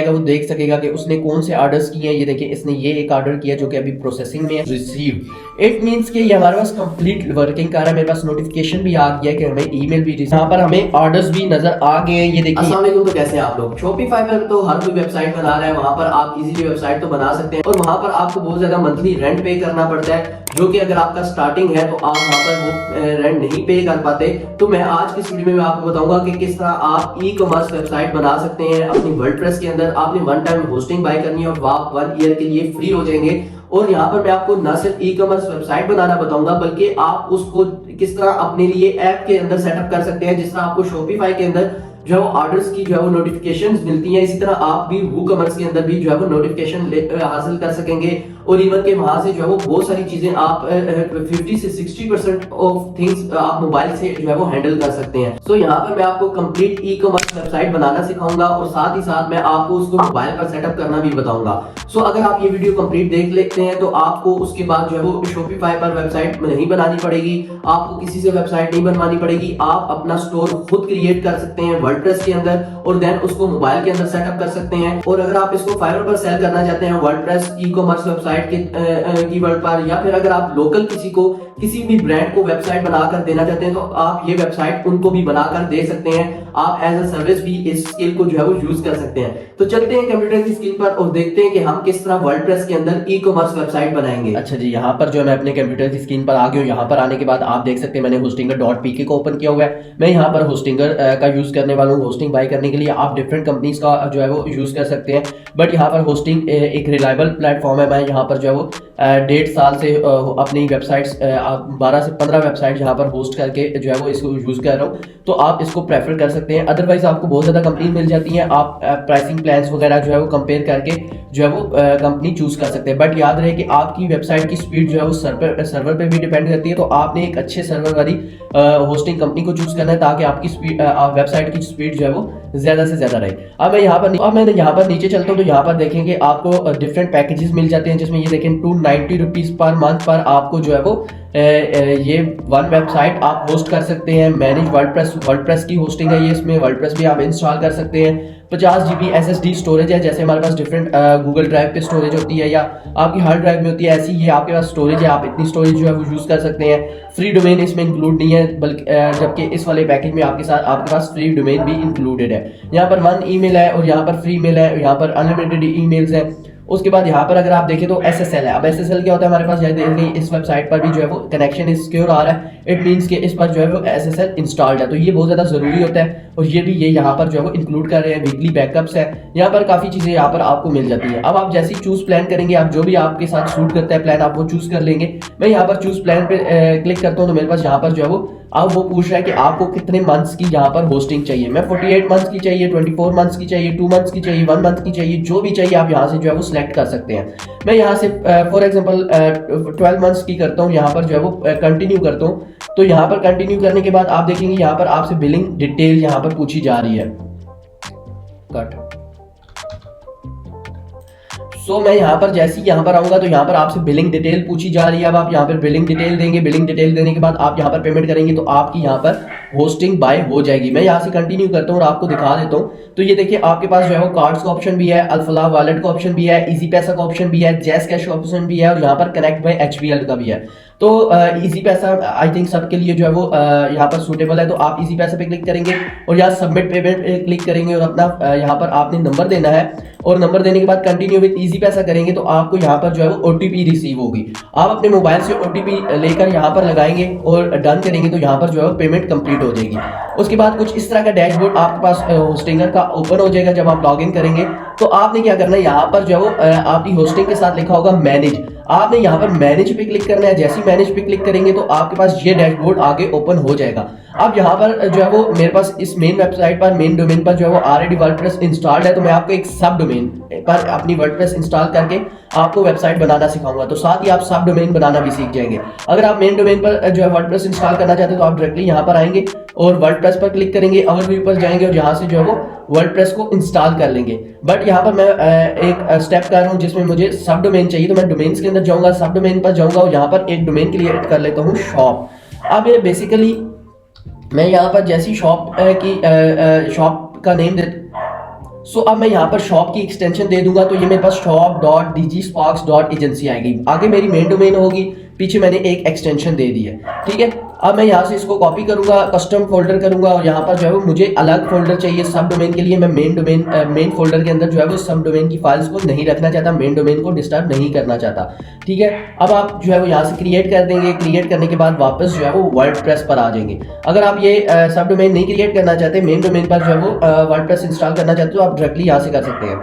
जाएगा वो देख सकेगा कि उसने कौन से ऑर्डर्स किए हैं। ये देखिए इसने ये एक ऑर्डर किया जो कि अभी प्रोसेसिंग में है, रिसीव। इट मींस कि ये हमारे पास कंप्लीट वर्किंग कर रहा है। मेरे पास नोटिफिकेशन भी आ गया कि हमें ईमेल भी, यहाँ पर हमें ऑर्डर्स भी नजर आ गए हैं। ये देखिए। अस्सलाम वालेकुम, तो कैसे हैं आप लोग। शॉपिफाई पर तो हर कोई वेबसाइट बना रहा है, वहां पर आप इजीली वेबसाइट तो बना सकते हैं और वहां पर आपको बहुत ज्यादा मंथली रेंट पे करना पड़ता है, जो कि अगर आपका स्टार्टिंग है तो आप वहां पर वो रेंट नहीं पे कर पाते। तो मैं आज की इस वीडियो में आपको बताऊंगा कि किस तरह आप ई कॉमर्स वेबसाइट बना सकते हैं अपनी वर्डप्रेस के अंदर। आपने वन टाइम होस्टिंग बाय करनी है और आप 1 ईयर के लिए फ्री हो जाएंगे। और यहाँ पर मैं आपको न सिर्फ ई कॉमर्स वेबसाइट बनाना बताऊंगा बल्कि आप उसको किस तरह अपने लिए ऐप के अंदर सेटअप कर सकते हैं। जिस तरह आपको शॉपिफाई के अंदर जो है वो ऑर्डर्स की जो है वो नोटिफिकेशंस मिलती हैं, इसी तरह आप भी वूकॉमर्स के अंदर भी जो है वो नोटिफिकेशन हासिल कर सकेंगे। और इवन के वहां से जो है वो बहुत सारी चीजें आप 50 से 60% ऑफ थिंग्स आप मोबाइल से जो है वो हैंडल कर सकते हैं। सो यहाँ पर मैं आपको कंप्लीट ई कॉमर्स वेबसाइट बनाना सिखाऊंगा और साथ ही साथ मैं आपको उसको मोबाइल पर सेटअप करना भी बताऊंगा। सो अगर आप ये वीडियो कंप्लीट देख लेते हैं तो आपको उसके बाद जो है वो शॉपिफाई पर वेबसाइट नहीं बनानी पड़ेगी, आपको किसी से वेबसाइट नहीं बनवानी पड़ेगी। आप अपना स्टोर खुद क्रिएट कर सकते हैं वर्डप्रेस के अंदर और देन उसको मोबाइल के अंदर सेटअप कर सकते हैं। और अगर आप इसको फाइवर पर सेल करना चाहते हैं वर्डप्रेस ई कॉमर्स वेबसाइट के कीवर्ड पर, या फिर अगर आप लोकल किसी भी ब्रांड को वेबसाइट बनाकर देना चाहते हैं तो आप ये वेबसाइट उनको भी बनाकर दे सकते हैं। आप एज अ सर्विस भी इस स्किल को जो है वो यूज कर सकते हैं। तो चलते हैं कंप्यूटर की स्क्रीन पर और देखते हैं कि हम किस तरह वर्डप्रेस के अंदर ई कॉमर्स वेबसाइट बनाएंगे। अच्छा जी, यहाँ पर जो मैं अपने कंप्यूटर की स्क्रीन पर आ गया हूँ। यहाँ पर आने के बाद आप देख सकते हैं मैंने होस्टिंगर.pk को ओपन किया हुआ है। मैं यहाँ पर होस्टिंगर का यूज करने वाला हूँ। होस्टिंग बाय करने के लिए आप डिफरेंट कंपनीज का जो है वो यूज कर सकते हैं, बट यहाँ पर होस्टिंग एक रिलायबल प्लेटफॉर्म है। मैं यहाँ पर जो है वो 1.5 साल से अपनी वेबसाइट्स 12 से 15 वेबसाइट यहाँ पर होस्ट करके जो है वो इसको यूज कर रहा हूँ। तो आप इसको प्रेफर कर सकते हैं। अदरवाइज आपको बहुत ज्यादा कंपनी मिल जाती हैं, आप प्राइसिंग प्लान्स वगैरह जो है वो कंपेयर करके जो है वो कंपनी चूज कर सकते हैं। बट याद रहे कि आपकी वेबसाइट की स्पीड जो है वो सर्वर पे भी डिपेंड करती है। तो आपने एक अच्छे सर्वर वाली होस्टिंग कंपनी को चूज करना है ताकि आपकी स्पीड वेबसाइट की स्पीड जो है वो ज्यादा से ज्यादा रहे। अब मैं यहाँ पर नीचे चलता हूँ तो यहाँ पर देखेंगे आपको डिफरेंट पैकेजेस मिल जाते हैं, जिसमें ये देखें 290 रुपीज पर मंथ पर आपको जो है वो ये वन वेबसाइट आप होस्ट कर सकते हैं। मैनेज वर्डप्रेस की होस्टिंग है ये, इसमें वर्डप्रेस भी आप इंस्टॉल कर सकते हैं। 50 GB SSD स्टोरेज है, जैसे हमारे पास डिफरेंट गूगल ड्राइव पे स्टोरेज होती है या आपकी हार्ड ड्राइव में होती है, ऐसी ये आपके पास स्टोरेज है। आप इतनी स्टोरेज जो है वो यूज कर सकते हैं। फ्री डोमेन इसमें इंक्लूड नहीं है, बल्कि जबकि इस वाले पैकेज में आपके पास फ्री डोमेन भी इंक्लूडेड है। यहाँ पर 1 ईमेल है और यहाँ पर फ्री मेल है, यहाँ पर अनलिमिटेड ईमेल्स है। उसके बाद यहाँ पर अगर आप देखें तो SSL है। अब SSL क्या होता है हमारे पास, इस वेबसाइट पर भी जो है वो कनेक्शन सिक्योर आ रहा है। इट मींस कि इस पर जो है वो SSL इंस्टॉल्ड है, तो ये बहुत ज़्यादा ज़रूरी होता है। और ये यहाँ पर जो है वो इंक्लूड कर रहे हैं। वीकली बैकअप्स है, यहाँ पर काफ़ी चीज़ें यहाँ पर आपको मिल जाती है। अब आप जैसे ही चूज प्लान करेंगे, आप जो भी आपके साथ सूट करता है प्लान आप वो चूज कर लेंगे। मैं यहाँ पर चूज प्लान पे क्लिक करता हूँ तो मेरे पास यहाँ पर जो है वो अब वो पूछ रहा है कि आपको कितने मंथ्स की यहाँ पर होस्टिंग चाहिए। मैं 48 मंथ्स की चाहिए, 24 मंथ्स की चाहिए, 2 मंथ्स की चाहिए, 1 मंथ की चाहिए, जो भी चाहिए आप यहाँ से जो है वो सिलेक्ट कर सकते हैं। मैं यहाँ से फॉर एग्जांपल 12 मंथ्स की करता हूँ, यहाँ पर जो है वो कंटिन्यू करता हूँ। तो यहाँ पर कंटिन्यू करने के बाद आप देखेंगे यहाँ पर आपसे बिलिंग डिटेल यहाँ पर पूछी जा रही है। कट। सो मैं यहाँ पर जैसे ही यहाँ पर आऊंगा तो यहाँ पर आपसे बिलिंग डिटेल पूछी जा रही है। अब आप यहाँ पर बिलिंग डिटेल देंगे। बिलिंग डिटेल देने के बाद आप यहाँ पर पेमेंट करेंगे तो आपकी यहाँ पर होस्टिंग बाय हो जाएगी। मैं यहाँ से कंटिन्यू करता हूँ और आपको दिखा देता हूँ। तो ये देखिए आपके पास जो है वो कार्ड्स का ऑप्शन भी है, अल्फला वॉलेट का ऑप्शन भी है, इजी पैसा का ऑप्शन भी है, जैस कैश का ऑप्शन भी है और यहाँ पर कनेक्ट बाय HBL का भी है। तो इजी पैसा आई थिंक सबके लिए जो है वो यहाँ पर सूटेबल है। तो आप इजी पैसा पे क्लिक करेंगे और यहाँ सबमिट पेमेंट पे क्लिक करेंगे और अपना यहाँ पर आपने नंबर देना है और नंबर देने के बाद कंटिन्यू विद इजी पैसा करेंगे तो आपको यहाँ पर जो है वो OTP रिसीव होगी। आप अपने मोबाइल से OTP लेकर यहाँ पर लगाएंगे और डन करेंगे तो यहाँ पर जो है पेमेंट कंप्लीट हो जाएगी। उसके बाद कुछ इस तरह का डैशबोर्ड आपके पास होस्टिंगर का ओपन हो जाएगा। जब आप लॉग इन करेंगे तो आपने क्या करना है, यहाँ पर जो है वो आपकी होस्टिंग के साथ लिखा होगा मैनेज। आपने यहाँ पर मैनेज पे क्लिक करना है। जैसे ही मैनेज पे क्लिक करेंगे तो आपके पास ये डैशबोर्ड आगे ओपन हो जाएगा। अब यहाँ पर जो है वो मेरे पास इस मेन वेबसाइट पर मेन डोमेन पर जो है वो ऑलरेडी वर्डप्रेस इंस्टॉल्ड है। तो मैं आपको एक सब डोमेन पर अपनी वर्डप्रेस इंस्टॉल करके आपको वेबसाइट बनाना सिखाऊंगा, तो साथ ही आप सब डोमेन बनाना भी सीख जाएंगे। अगर आप मेन डोमेन पर जो है वर्डप्रेस इंस्टॉल करना चाहते हैं तो आप डायरेक्टली यहाँ पर आएंगे और वर्डप्रेस पर क्लिक करेंगे, ओवरव्यू पर जाएंगे और यहाँ से जो है वो वर्डप्रेस को इंस्टॉल कर लेंगे। बट यहाँ पर मैं एक स्टेप कर रहा हूँ जिसमें मुझे सब डोमेन चाहिए, तो मैं डोमेन्स के अंदर जाऊंगा, सब डोमेन पर जाऊंगा और यहाँ पर एक डोमेन क्रिएट कर लेता हूँ शॉप। अब ये बेसिकली मैं यहाँ पर जैसी शॉप का नेम सो अब मैं यहाँ पर शॉप की एक्सटेंशन दे दूंगा तो ये मेरे पास shop.digisparks.agency आएगी। आगे मेरी मेन डोमेन होगी, पीछे मैंने एक एक्सटेंशन दे दी है, ठीक है। अब मैं यहाँ से इसको कॉपी करूंगा, कस्टम फोल्डर करूंगा और यहाँ पर जो है वो मुझे अलग फोल्डर चाहिए सब डोमेन के लिए। मैं मेन फोल्डर के अंदर जो है वो सब डोमेन की फाइल्स को नहीं रखना चाहता, मेन डोमेन को डिस्टर्ब नहीं करना चाहता, ठीक है। अब आप जो है वो यहाँ से क्रिएट कर देंगे, क्रिएट करने के बाद वापस जो है वो वर्डप्रेस पर आ जाएंगे। अगर आप ये सब डोमेन नहीं क्रिएट करना चाहते, मेन डोमेन पर जो है वो वर्डप्रेस इंस्टॉल करना चाहते हो, आप डायरेक्टली यहाँ से कर सकते हैं।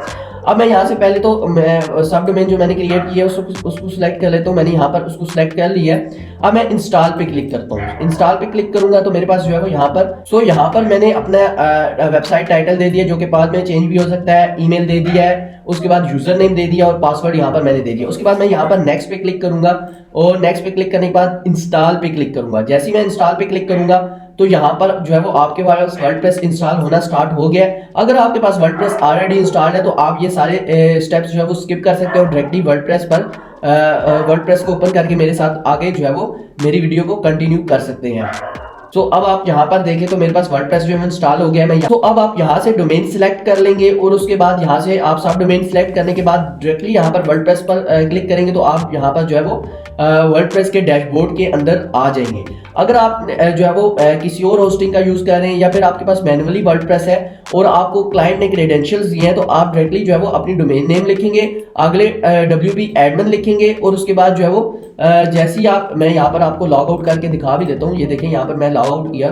अब मैं यहाँ से पहले तो मैं सब डोमेन जो मैंने क्रिएट किया है उसको सिलेक्ट कर लेता हूँ। मैंने यहाँ पर उसको सिलेक्ट कर लिया है। अब मैं इंस्टॉल पे क्लिक करता हूँ। इंस्टॉल पे क्लिक करूंगा तो मेरे पास जो है वो यहाँ पर यहाँ पर मैंने अपना वेबसाइट टाइटल दे दिया जो कि बाद में चेंज भी हो सकता है, ईमेल दे दिया है, उसके बाद यूजर नेम दे दिया और पासवर्ड यहाँ पर मैंने दे दिया। उसके बाद मैं यहाँ पर नेक्स्ट पे क्लिक करूंगा और नेक्स्ट पे क्लिक करने के बाद इंस्टॉल पे क्लिक करूंगा। जैसे ही मैं इंस्टॉल पे क्लिक करूंगा तो यहाँ पर जो है वो आपके पास वर्डप्रेस इंस्टॉल होना स्टार्ट हो गया है। अगर आपके पास वर्डप्रेस ऑलरेडी इंस्टॉल्ड है तो आप ये सारे स्टेप्स जो है वो स्किप कर सकते हो, डायरेक्टली वर्डप्रेस को ओपन करके मेरे साथ आगे जो है वो मेरी वीडियो को कंटिन्यू कर सकते हैं। तो अब आप यहाँ पर देखें तो मेरे पास वर्डप्रेस जो है इंस्टॉल हो गया है। तो अब आप यहाँ से डोमेन सिलेक्ट कर लेंगे और उसके बाद यहाँ से आप सब डोमेन सिलेक्ट करने के बाद डायरेक्टली यहाँ पर वर्डप्रेस पर क्लिक करेंगे तो आप यहाँ पर जो है वो वर्डप्रेस के डैशबोर्ड के अंदर आ जाएंगे। अगर आप जो है वो किसी और होस्टिंग का यूज कर रहे हैं या फिर आपके पास मैन्युअली वर्डप्रेस है और आपको क्लाइंट ने क्रेडेंशियल्स दिए हैं तो आप डायरेक्टली जो है वो अपनी डोमेन नेम लिखेंगे, अगले WP एडमिन लिखेंगे और उसके बाद जो है वो जैसे ही मैं यहाँ पर आपको लॉग आउट करके दिखा भी देता हूँ। ये देखें यहाँ पर मैं लॉग आउट किया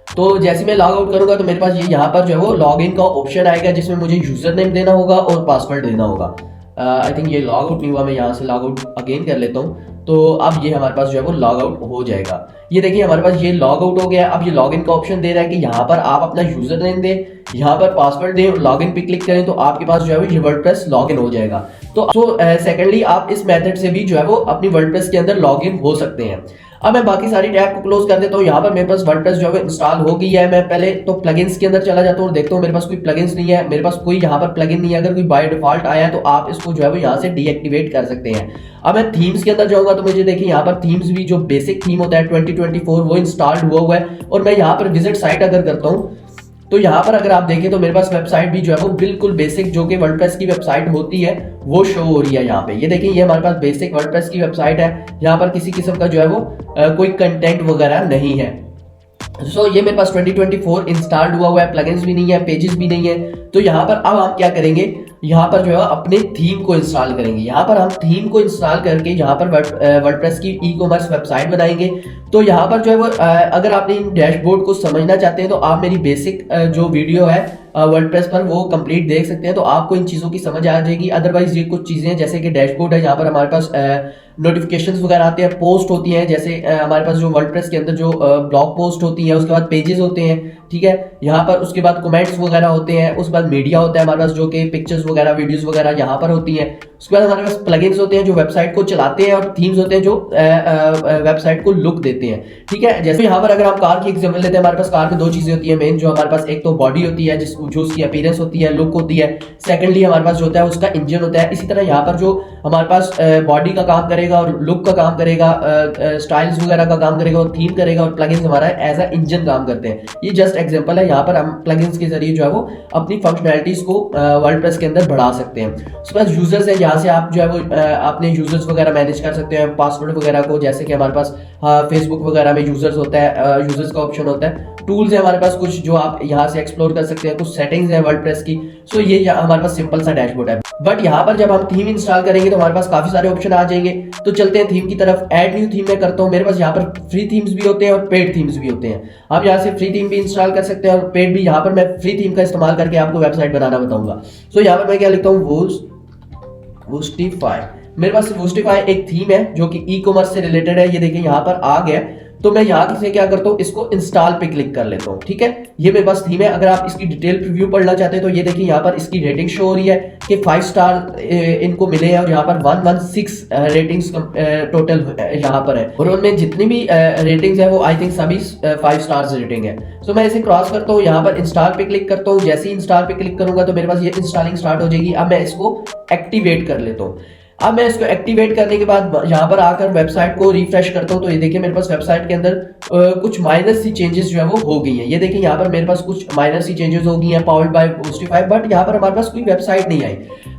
तो जैसे मैं लॉग आउट करूंगा तो मेरे पास ये यहाँ पर जो है वो लॉग इन का ऑप्शन आएगा जिसमें मुझे यूजर नेम देना होगा और पासवर्ड देना होगा। आई थिंक ये लॉग आउट नहीं हुआ, मैं यहाँ से लॉग आउट अगेन कर लेता हूँ। तो अब ये हमारे पास जो है वो लॉग आउट हो जाएगा। ये देखिए हमारे पास ये लॉग आउट हो गया। अब ये लॉग इन का ऑप्शन दे रहा है कि यहाँ पर आप अपना यूजर नेम दें, यहाँ पर पासवर्ड दें और लॉग इन पे क्लिक करें तो आपके पास जो है वो ये वर्डप्रेस लॉग इन हो जाएगा। तो सेकेंडली आप इस मेथड से भी जो है वो अपनी वर्डप्रेस के अंदर लॉग इन हो सकते हैं। अब मैं बाकी सारी टैब को क्लोज कर देता हूँ। यहाँ पर मेरे पास वर्डप्रेस जो है इंस्टॉल हो गई है। मैं पहले तो प्लगइन्स के अंदर चला जाता हूँ और देखता हूँ मेरे पास कोई प्लगइन्स नहीं है, मेरे पास कोई यहाँ पर प्लगइन नहीं है। अगर कोई बाय डिफॉल्ट आया है तो आप इसको जो है वो यहाँ से डीएक्टिवेट कर सकते हैं। अब मैं थीम्स के अंदर जाऊंगा तो मुझे देखिए यहाँ पर थीम्स भी जो बेसिक थीम होता है 2024 वो इंस्टॉल्ड हुआ है। और मैं यहाँ पर विजिट साइट अगर करता हूँ तो यहाँ पर अगर आप देखें तो मेरे पास वेबसाइट भी जो है वो बिल्कुल बेसिक जो कि वर्डप्रेस की वेबसाइट होती है वो शो हो रही है यहाँ पे। ये देखिए ये हमारे पास बेसिक वर्डप्रेस की वेबसाइट है। यहाँ पर किसी किस्म का जो है वो कोई कंटेंट वगैरह नहीं है। ये मेरे पास 2024 इंस्टॉल्ड हुआ है, प्लगइन्स भी नहीं है, पेजेस भी नहीं है। तो यहाँ पर अब हम क्या करेंगे, यहाँ पर जो है अपने थीम को इंस्टॉल करेंगे। यहाँ पर हम थीम को इंस्टॉल करके यहाँ पर वर्डप्रेस की ई-कॉमर्स वेबसाइट बनाएंगे। तो यहाँ पर जो है वो अगर आपने इन डैशबोर्ड को समझना चाहते हैं तो आप मेरी बेसिक जो वीडियो है वर्डप्रेस पर वो कंप्लीट देख सकते हैं तो आपको इन चीज़ों की समझ आ जाएगी। अदरवाइज ये कुछ चीज़ें हैं जैसे कि डैशबोर्ड है, यहाँ पर हमारे पास नोटिफिकेशंस वगैरह आते हैं, पोस्ट होती हैं, जैसे हमारे पास जो वर्डप्रेस के अंदर जो ब्लॉग पोस्ट होती है, उसके बाद पेजेस होते हैं, ठीक है। यहाँ पर उसके बाद कमेंट्स वगैरह होते हैं, उसके बाद मीडिया होता है हमारे पास जो कि पिक्चर्स वगैरह वीडियोस वगैरह यहाँ पर होती हैं। उसके बाद हमारे पास प्लगइन्स होते हैं जो वेबसाइट को चलाते हैं और थीम्स होते हैं जो वेबसाइट को लुक देते हैं, ठीक है। जैसे यहाँ पर अगर आप कार की एग्जांपल लेते हैं, हमारे पास कार में दो चीजें होती है मेन, जो हमारे पास एक तो बॉडी होती है जो उसकी अपीयरेंस होती है, लुक होती है। सेकेंडली हमारे पास जो होता है उसका इंजन होता है। इसी तरह यहाँ पर जो हमारे पास बॉडी का काम करेगा और लुक का काम करेगा, स्टाइल्स वगैरह का काम करेगा और थीम करेगा और प्लगइन्स हमारा एज अ इंजन काम करते हैं। ये जस्ट एग्जांपल है। यहाँ पर हम प्लगइन्स के जरिए जो है वो अपनी फंक्शनैलिटीज को वर्डप्रेस के अंदर बढ़ा सकते हैं। उसके बाद यूजर्स है, यहाँ से आप जो है वो अपने यूजर्स वगैरह मैनेज कर सकते हैं, पासवर्ड वगैरह को, जैसे कि हमारे पास फेसबुक वगैरह में यूजर्स होता है, यूजर्स का ऑप्शन होता है। टूल्स है हमारे पास कुछ जो आप यहाँ से एक्सप्लोर कर सकते हैं, कुछ सेटिंग्स है वर्डप्रेस की। सो ये हमारे पास सिंपल सा डैशबोर्ड है। बट यहाँ पर जब हम थीम इंस्टॉल करेंगे तो हमारे पास काफी सारे ऑप्शन आ जाएंगे। तो चलते हैं थीम की तरफ। ऐड न्यू थीम में करता हूँ। मेरे पास यहाँ पर फ्री थीम्स भी होते हैं और पेड थीम्स भी होते हैं। आप यहाँ से फ्री थीम भी इंस्टॉल कर सकते हैं और पेड भी। यहाँ पर मैं फ्री थीम का इस्तेमाल करके आपको वेबसाइट बनाना बताऊंगा। सो यहाँ पर मैं क्या लिखता हूँ, वूस्टिफाई। मेरे पास वूस्टिफाई एक थीम है जो कि ई कॉमर्स से रिलेटेड है। ये देखिए यहाँ पर आ गया। तो मैं यहाँ से क्या करता हूँ, इसको इंस्टॉल पे क्लिक कर लेता हूँ, ठीक है। ये मेरे पास थीम है। अगर आप इसकी डिटेल प्रीव्यू पढ़ना चाहते हैं तो ये देखिए यहाँ पर इसकी रेटिंग शो हो रही है कि 5 स्टार इनको मिले हैं और यहाँ पर 116 रेटिंग्स टोटल यहाँ पर है और उनमें जितनी भी रेटिंग्स है वो आई थिंक सभी 5 स्टार्स रेटिंग है। सो मैं इसे क्रॉस करता हूँ, यहाँ पर इंस्टॉल पे क्लिक करता हूँ। जैसे ही इंस्टॉल पे क्लिक करूंगा तो मेरे पास ये इंस्टॉलिंग स्टार्ट हो जाएगी। अब मैं इसको एक्टिवेट कर लेता हूँ। अब मैं इसको एक्टिवेट करने के बाद यहाँ पर आकर वेबसाइट को रिफ्रेश करता हूँ, तो ये देखिए मेरे पास वेबसाइट के अंदर कुछ माइनर सी चेंजेस जो है वो हो गई हैं। ये देखिए यहाँ पर मेरे पास कुछ माइनर सी चेंजेस हो गई हैं पावर्ड बाय होस्टिफाई, बट यहाँ पर हमारे पास कोई वेबसाइट नहीं आई।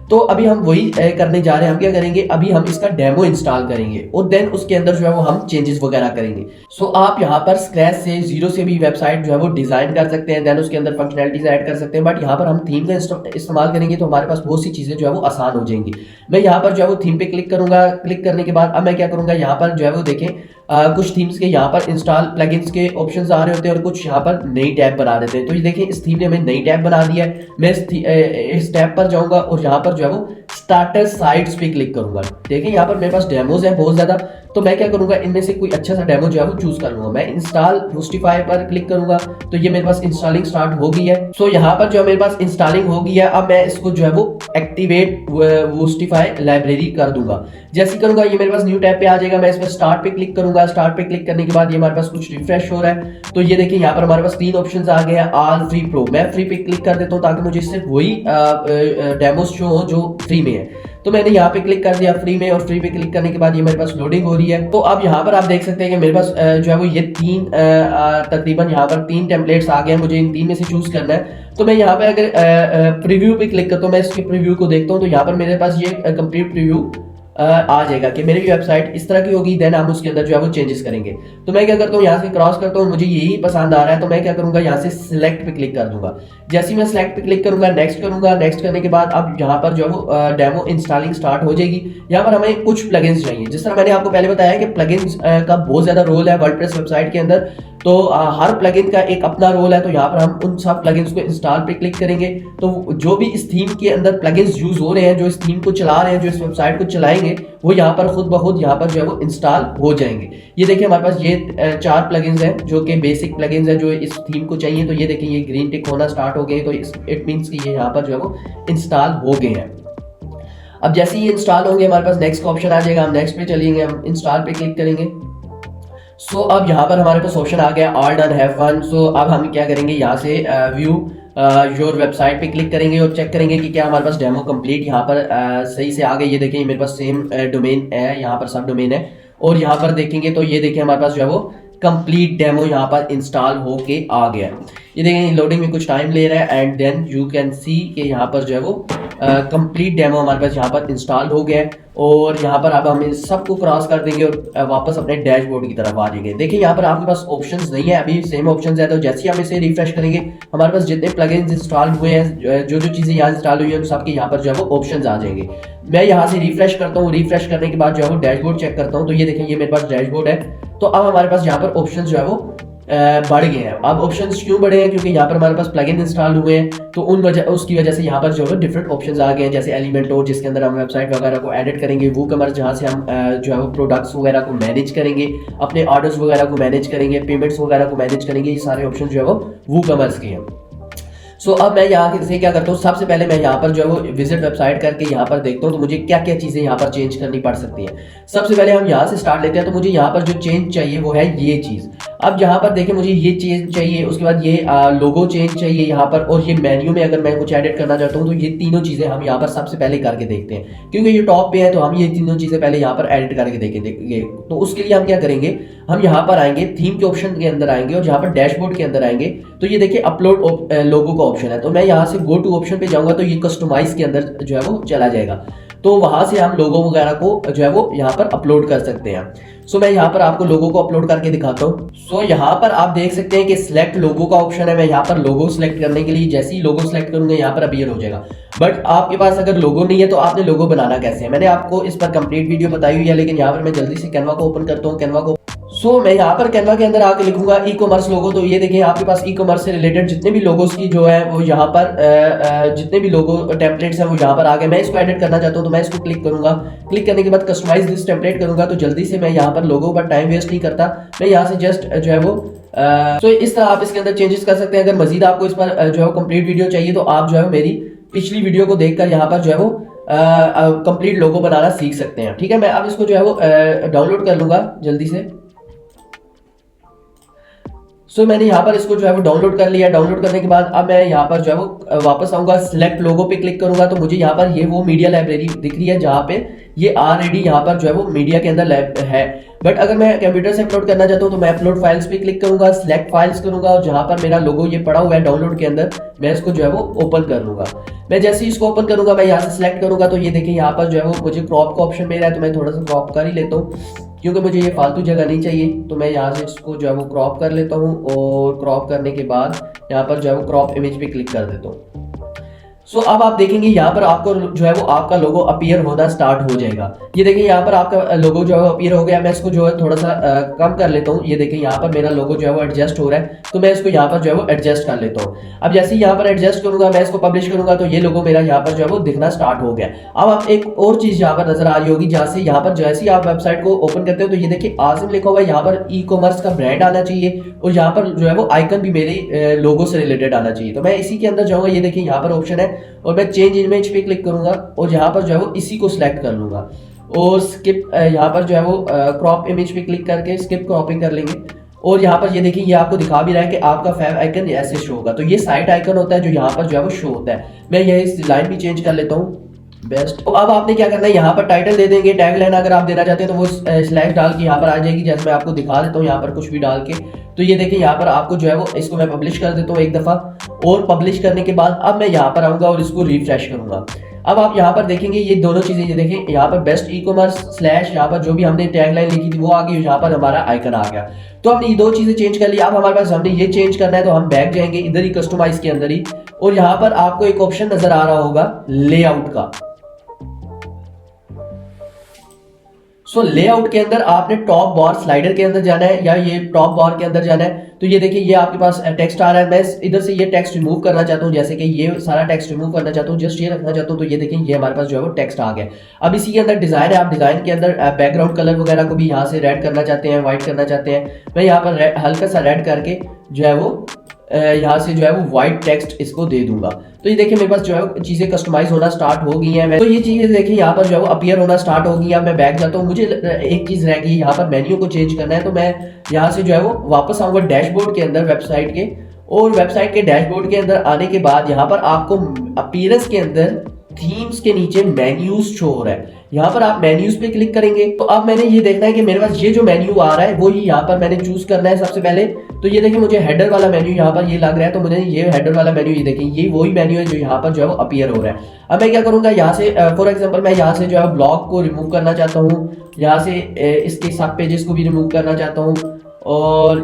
तो अभी हम वही करने जा रहे हैं। हम क्या करेंगे, अभी हम इसका डेमो इंस्टॉल करेंगे और देन उसके अंदर जो है वो हम चेंजेस वगैरह करेंगे। सो आप यहाँ पर स्क्रैच से जीरो से भी वेबसाइट जो है वो डिजाइन कर सकते हैं, देन उसके अंदर फंक्शनैलिटीज ऐड कर सकते हैं। बट यहाँ पर हम थीम का इस्तेमाल करेंगे तो हमारे पास बहुत सी चीजें जो है वो आसान हो जाएंगी। मैं यहाँ पर जो है वो थीम पे क्लिक करूंगा। क्लिक करने के बाद अब मैं क्या करूंगा, यहाँ पर जो है वो देखें कुछ थीम्स के यहाँ पर इंस्टॉल प्लगइन्स के ऑप्शंस आ रहे होते हैं और कुछ यहाँ पर नई टैब बना देते हैं। तो ये देखिए इस थीम ने हमें नई टैब बना दिया है। मैं इस टैब पर जाऊंगा और यहाँ पर जो है वो स्टार्टर साइट्स पे क्लिक करूंगा। देखिए यहाँ पर मेरे पास डेमोज हैं बहुत ज्यादा, तो मैं क्या करूंगा, इनमें से कोई अच्छा सा डेमो जो है वो चूज कर लूंगा। मैं इंस्टॉल होस्टिफाई पर क्लिक करूंगा तो ये मेरे पास इंस्टॉलिंग स्टार्ट हो गई है। सो यहाँ पर जो है मेरे पास इंस्टॉलिंग हो गई है। अब मैं इसको जो है वो एक्टिवेट होस्टिफाई लाइब्रेरी कर दूंगा। जैसे करूंगा ये मेरे पास न्यू टैब पे आ जाएगा। मैं इस पर स्टार्ट पे क्लिक करूंगा। स्टार्ट पे क्लिक करने के बाद ये हमारे पास कुछ रिफ्रेश हो रहा है। तो ये देखिए यहाँ पर हमारे पास 3 ऑप्शंस आ गए हैं। ऑल फ्री प्रो, मैं फ्री पे क्लिक कर देता हूँ ताकि मुझे सिर्फ वही डेमोस शो हो जो फ्री में है। तो मैंने यहाँ पे क्लिक कर दिया फ्री में, और फ्री पे क्लिक करने के बाद ये मेरे पास लोडिंग हो रही है। तो अब यहाँ पर आप देख सकते हैं कि मेरे पास जो है वो ये तकरीबन यहाँ पर 3 टेम्पलेट्स आ गए हैं। मुझे इन 3 में से चूज करना है। तो मैं यहाँ पे अगर प्रीव्यू पे क्लिक करता हूँ, मैं इसके प्रीव्यू को देखता हूँ, तो यहाँ पर मेरे पास ये कंप्लीट प्रीव्यू आ जाएगा कि मेरी वेबसाइट इस तरह की होगी। देन हम उसके अंदर जो है वो चेंजेस करेंगे। तो मैं क्या करता हूँ, यहाँ से क्रॉस करता हूँ, मुझे यही पसंद आ रहा है तो मैं क्या करूंगा, यहाँ से सिलेक्ट पे क्लिक कर दूंगा। जैसे ही मैं सिलेक्ट पे क्लिक करूंगा, नेक्स्ट करूंगा। नेक्स्ट करने के बाद अब यहाँ पर जो है वो डेमो इंस्टॉलिंग स्टार्ट हो जाएगी। यहाँ पर हमें कुछ प्लगइन्स चाहिए। जिस तरह मैंने आपको पहले बताया कि प्लगइन्स का बहुत ज्यादा रोल है वर्डप्रेस वेबसाइट के अंदर, तो हर प्लगइन का एक अपना रोल है। तो यहाँ पर हम उन सब प्लगइन्स को इंस्टॉल पे क्लिक करेंगे तो जो भी इस थीम के अंदर प्लगइन्स यूज हो रहे हैं, जो इस थीम को चला रहे हैं, जो इस वेबसाइट को चलाएंगे, वो यहाँ पर खुद ब खुद यहाँ पर जो है वो इंस्टॉल हो जाएंगे। ये देखिए हमारे पास ये 4 प्लगइन्स हैं जो कि बेसिक प्लगइन्स हैं जो इस थीम को चाहिए। तो ये देखिए ये ग्रीन टिक होना स्टार्ट हो गए, तो इट मींस कि ये यहाँ पर जो है वो इंस्टॉल हो गए हैं। अब जैसे ही इंस्टॉल होंगे हमारे पास नेक्स्ट का ऑप्शन आ जाएगा। हम नेक्स्ट पे चलेंगे, हम इंस्टॉल पे क्लिक करेंगे। सो अब यहाँ पर हमारे पास ऑप्शन आ गया ऑल डन हैव फन। सो अब हम क्या करेंगे, यहाँ से व्यू योर वेबसाइट पे क्लिक करेंगे और चेक करेंगे कि क्या हमारे पास डेमो कंप्लीट यहाँ पर सही से आ गई। ये देखिए मेरे पास सेम डोमेन है, यहाँ पर सब डोमेन है, और यहाँ पर देखेंगे तो ये देखिए हमारे पास जो है वो कंप्लीट डेमो यहाँ पर इंस्टॉल होके आ गया। ये देखें लोडिंग में कुछ टाइम ले रहा है and then you can see कि यहाँ पर जो है वो कंप्लीट डेमो हमारे पास यहाँ पर इंस्टॉल हो गया है। और यहाँ पर अब हम इन सबको क्रॉस कर देंगे और वापस अपने डैशबोर्ड की तरफ आ जाएंगे। देखिए यहाँ पर आपके पास ऑप्शंस नहीं है, अभी सेम ऑप्शंस है। तो जैसे ही हम इसे रिफ्रेश करेंगे हमारे पास जितने प्लगइन्स इंस्टॉल हुए हैं, जो जो चीज़ें यहाँ इंस्टॉल हुई हैं, सबके यहाँ पर जो है वो ऑप्शंस आ जाएंगे। मैं यहाँ से रिफ्रेश करता हूँ। रिफ्रेश करने के बाद जो है वो डैशबोर्ड चेक करता हूँ, तो ये देखें ये मेरे पास डैशबोर्ड है। तो अब हमारे पास यहाँ पर ऑप्शन जो है वो बढ़ गए हैं। अब ऑप्शंस क्यों बढ़े हैं, क्योंकि यहाँ पर हमारे पास प्लगइन इंस्टॉल हुए हैं, तो उसकी वजह से यहाँ पर जो है डिफरेंट ऑप्शंस आ गए हैं, जैसे एलिमेंटोर जिसके अंदर हम वेबसाइट वगैरह को एडिट करेंगे, वूकॉमर्स जहाँ से हम जो है वो प्रोडक्ट्स वगैरह को मैनेज करेंगे, अपने ऑर्डर्स वगैरह को मैनेज करेंगे, पेमेंट्स वगैरह को मैनेज करेंगे। ये सारे ऑप्शन जो है वो वूकॉमर्स के हैं। सो अब मैं यहाँ से क्या करता हूँ, सबसे पहले मैं यहाँ पर जो है वो विजिट वेबसाइट करके यहाँ पर देखता हूँ तो मुझे क्या क्या चीज़ें यहाँ पर चेंज करनी पड़ सकती हैं। सबसे पहले हम यहाँ से स्टार्ट लेते हैं। तो मुझे यहाँ पर जो चेंज चाहिए वो है ये चीज़। अब यहाँ पर देखें मुझे ये चेंज चाहिए, उसके बाद ये लोगो चेंज चाहिए यहाँ पर, और ये मेन्यू में अगर मैं कुछ एडिट करना चाहता हूँ तो ये तीनों चीज़ें हम यहाँ पर सबसे पहले करके देखते हैं, क्योंकि ये टॉप पे है तो हम ये तीनों चीज़ें पहले यहाँ पर एडिट करके देखेंगे। तो उसके लिए हम क्या करेंगे, हम यहाँ पर आएंगे, थीम के ऑप्शन के अंदर आएंगे और जहाँ पर डैशबोर्ड के अंदर आएंगे तो ये देखिए अपलोड लोगो का ऑप्शन है। तो मैं यहाँ से गो टू ऑप्शन पे जाऊंगा तो ये कस्टमाइज के अंदर जो है वो चला जाएगा। तो वहां से हम लोगो वगैरह को जो है वो यहाँ पर अपलोड कर सकते हैं। सो मैं यहाँ पर आपको लोगो को अपलोड करके दिखाता हूँ। सो यहाँ पर आप देख सकते हैं कि सिलेक्ट लोगो का ऑप्शन है। मैं यहाँ पर लोगो सिलेक्ट करने के लिए जैसे ही लोगो सिलेक्ट करूंगा यहाँ पर अपीयर हो जाएगा। बट आपके पास अगर लोगो नहीं है तो आपने लोगो बनाना कैसे है, मैंने आपको इस पर कंप्लीट वीडियो बताई हुई है, लेकिन यहाँ पर मैं जल्दी से कैनवा को ओपन करता हूँ। कैनवा को मैं यहाँ पर कैनवा के अंदर आके लिखूंगा ई कॉमर्स लोगो। तो ये देखिए आपके पास ई कॉमर्स से रिलेटेड जितने भी लोगोस की जो है वो यहाँ पर जितने भी लोगो टेम्पलेट्स हैं वो यहाँ पर आ गए। मैं इसको एडिट करना चाहता हूँ तो मैं इसको क्लिक करूंगा। क्लिक करने के बाद कस्टमाइज दिस टेम्पलेट करूंगा। तो जल्दी से मैं यहाँ पर लोगो पर टाइम वेस्ट नहीं करता, मैं यहाँ से जस्ट जो है वो तो इस तरह आप इसके अंदर चेंजेस कर सकते हैं। अगर मजीद आपको इस पर जो है कंप्लीट वीडियो चाहिए तो आप जो है मेरी पिछली वीडियो को देखकर यहाँ पर जो है वो कंप्लीट लोगो बनाना सीख सकते हैं। ठीक है, मैं अब इसको जो है वो डाउनलोड कर लूंगा जल्दी से। सो मैंने यहाँ पर इसको जो है वो डाउनलोड कर लिया। डाउनलोड करने के बाद अब मैं यहाँ पर जो है वो वापस आऊंगा, सिलेक्ट लोगो पे क्लिक करूंगा तो मुझे यहाँ पर ये वो मीडिया लाइब्रेरी दिख रही है जहाँ पे ये ऑलरेडी यहाँ पर जो है वो मीडिया के अंदर है। बट अगर मैं कंप्यूटर से अपलोड करना चाहता हूँ तो मैं अपलोड फाइल्स पे क्लिक करूंगा, सिलेक्ट फाइल्स करूंगा और जहाँ पर मेरा लोगो ये पड़ा हुआ है डाउनलोड के अंदर, मैं इसको जो है वो ओपन कर लूंगा। मैं जैसे ही इसको ओपन करूंगा मैं यहाँ से सिलेक्ट करूंगा तो ये देखिए यहाँ पर जो है वो मुझे क्रॉप का ऑप्शन मिल रहा है, तो मैं थोड़ा सा क्रॉप कर ही लेता हूँ क्योंकि मुझे ये फालतू जगह नहीं चाहिए। तो मैं यहाँ से इसको जो है वो क्रॉप कर लेता हूँ और क्रॉप करने के बाद यहाँ पर जो है वो क्रॉप इमेज पे क्लिक कर देता हूँ। सो अब आप देखेंगे यहाँ पर आपको जो है वो आपका लोगो अपीयर होना स्टार्ट हो जाएगा। ये देखिए यहाँ पर आपका लोगो जो है वो अपीयर हो गया। मैं इसको जो है थोड़ा सा कम कर लेता हूँ। ये देखिए यहाँ पर मेरा लोगो जो है वो एडजस्ट हो रहा है, तो मैं इसको यहाँ पर जो है वो एडजस्ट कर लेता हूँ। अब जैसे ही यहाँ पर एडजस्ट करूंगा, मैं इसको पब्लिश करूंगा तो ये लोगो मेरा यहाँ पर जो है वो दिखना स्टार्ट हो गया। अब आप एक और चीज यहाँ पर नजर आ रही होगी, जहाँ से यहाँ पर जैसे ही आप वेबसाइट को ओपन करते हो तो ये देखिए आसिम लिखा हुआ है, यहाँ पर ई कॉमर्स का ब्रांड आना चाहिए और यहाँ पर जो है वो आइकन भी मेरे लोगो से रिलेटेड आना चाहिए। तो मैं इसी के अंदर जाऊंगा, ये देखिए यहाँ पर ऑप्शन है और मैं चेंज इमेज पे क्लिक करूंगा और यहाँ पर जो है वो इसी को सिलेक्ट कर लूंगा और स्किप यहाँ पर जो है वो क्रॉप इमेज पे क्लिक करके स्किप क्रॉपिंग कर लेंगे। और यहाँ पर ये देखिए ये आपको दिखा भी रहा है कि आपका फैव आइकन ऐसे शो होगा। तो ये साइट आइकन होता है जो यहाँ पर जो है वो शो होता है। मैं ये इस लाइन भी चेंज कर लेता हूँ बेस्ट। तो अब आपने क्या करना है, यहाँ पर टाइटल दे देंगे, टैग लाइन अगर आप देना चाहते हैं तो वो स्लैश डाल के यहाँ पर आ जाएगी। जैसे मैं आपको दिखा देता हूँ यहाँ पर कुछ भी डाल के, तो ये देखिए यहाँ पर आपको जो है वो इसको मैं पब्लिश कर देता हूँ एक दफा और पब्लिश करने के बाद अब मैं यहाँ पर आऊंगा और इसको रिफ्रेश करूंगा। अब आप यहाँ पर देखेंगे ये दोनों चीजें, ये देखें यहाँ पर बेस्ट ई कॉमर्स स्लैश यहाँ पर जो भी हमने टैग लाइन लिखी थी वो आ गई, यहाँ पर हमारा आइकन आ गया। तो हमने ये दो चीजें चेंज कर ली। अब हमारे पास हमने ये चेंज करना है तो हम बैक जाएंगे इधर ही कस्टमाइज के अंदर ही और यहाँ पर आपको एक ऑप्शन नजर आ रहा होगा लेआउट का। सो लेआउट के अंदर आपने टॉप बार स्लाइडर के अंदर जाना है या ये टॉप बार के अंदर जाना है। तो ये देखिए ये आपके पास टेक्स्ट आ रहा है। मैं इधर से ये टेक्स्ट रिमूव करना चाहता हूँ, जैसे कि ये सारा टेक्स्ट रिमूव करना चाहता हूँ, जस्ट ये रखना चाहता हूँ। तो ये देखिए ये हमारे पास जो है वो टेक्स्ट आ गया। अब इसी के अंदर डिजाइन है, आप डिजाइन के अंदर बैकग्राउंड कलर वगैरह को भी यहाँ से रेड करना चाहते हैं, व्हाइट करना चाहते हैं। मैं यहाँ पर हल्का सा रेड करके जो है वो यहाँ से जो है वो व्हाइट टेक्स्ट इसको दे दूंगा। तो ये देखिए मेरे पास जो है चीजें कस्टमाइज होना स्टार्ट हो गई हैं। तो ये चीजें देखिए यहाँ पर जो है वो अपीयर होना स्टार्ट हो गई। अब मैं बैक जाता हूँ, मुझे एक चीज रह गई, यहाँ पर मेन्यू को चेंज करना है। तो मैं यहाँ से जो है वो वापस आऊंगा डैशबोर्ड के अंदर वेबसाइट के, और वेबसाइट के डैशबोर्ड के अंदर आने के बाद यहाँ पर आपको अपीयरेंस के अंदर थीम्स के नीचे मेन्यूज शो हो रहा है। यहाँ पर आप मेन्यूज पे क्लिक करेंगे तो अब मैंने ये देखना है कि मेरे पास ये जो मेन्यू आ रहा है वो ही यहाँ पर मैंने चूज करना है सबसे पहले। तो ये देखिए मुझे हेडर वाला मेन्यू यहाँ पर ये लग रहा है, तो मुझे ये हेडर वाला मेन्यू, ये देखिए ये वही मेन्यू है जो यहाँ पर जो है वो अपीयर हो रहा है। अब मैं क्या करूंगा, यहाँ से फॉर एग्जांपल मैं यहाँ से जो है ब्लॉग को रिमूव करना चाहता हूँ, यहाँ से इसके सब पेजेस को भी रिमूव करना चाहता हूँ और